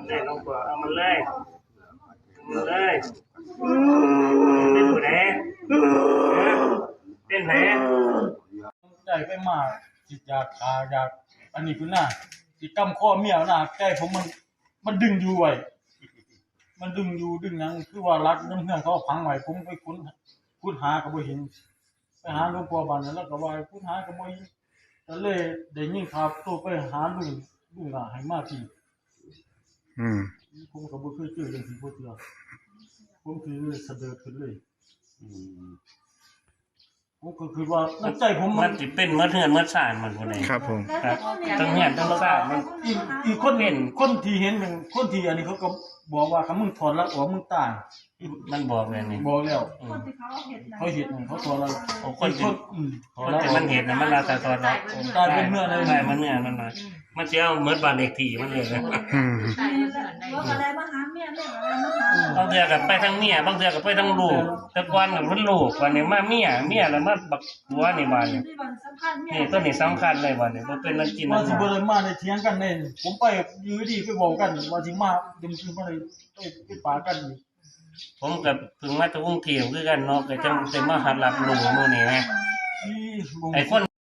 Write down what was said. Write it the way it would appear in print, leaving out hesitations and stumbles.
ได้ลงตัวเอามันเลยเป็นผู้ใดเป็นแผลได้ไปมาจิตอยากขาอยากอันนี้คือหน้าจิตกำข้อเมียหน้าใกล้ผมมันดึงอยู่ไว้มันดึงอยู่ดึงยังคือว่ารักน้ำเพื่อนเขาพังไว้ผมไปคุ้นหาก็บ่เห็นไปหาหลวงพ่อบ้านนั้นแล้วก็ว่าคุ้นหาก็บ่เห็นก็เลยได้ยินข่าวโทรไปหาลุงล่ะให้มาที่ผมก็บ่เคยเจอจังซี่บ่เทื่อผมคือเสด็จขึ้นเลยผมก็คือว่าน้ำใจผมมันสิเป็นเมื่อเทือนเมื่อสานมันบ่ได้ครับผมครับทั้งเฮียนทั้งสานมันอีกคนเห็นคนที่เห็นเป็นคนที่อันนี้เขาก็บอกว่าถ้ามึงถอดแล้วออกมึงตายมันบอกเลยนี่บอกแล้วคนที่เขาเห็นเขาถอดแล้วคนที่มันเห็นนะมันลาแต่ถอดแล้วตายเป็นเมื่อเลยใช่มันเนี่ยมันสิเอาเหมือนบ้านเลขที่มันเลยว่าอะไรมาหาเมียเรื่องอะไรมาหาบางเทื่อก็ไปทั้งเมียบางเทื่อก็ไปทั้งลูกแต่ก่อนมันลูกวันนี้มาเมียแล้วมาบักหัวนี่บาดนี่ตัวนี้สำคัญเลยบาดนี้บ่เป็นนักกินว่าสิบ่ได้มาได้เถียงกันเลยผมไปอยู่ดีไปบอกกันว่าสิมาดึงคือมาเลยไปปากันผมกับถึงมาจากกรุงเทพคือกันเนาะก็จังมาหัดรับรู้มื้อนี้ไงไอ้คน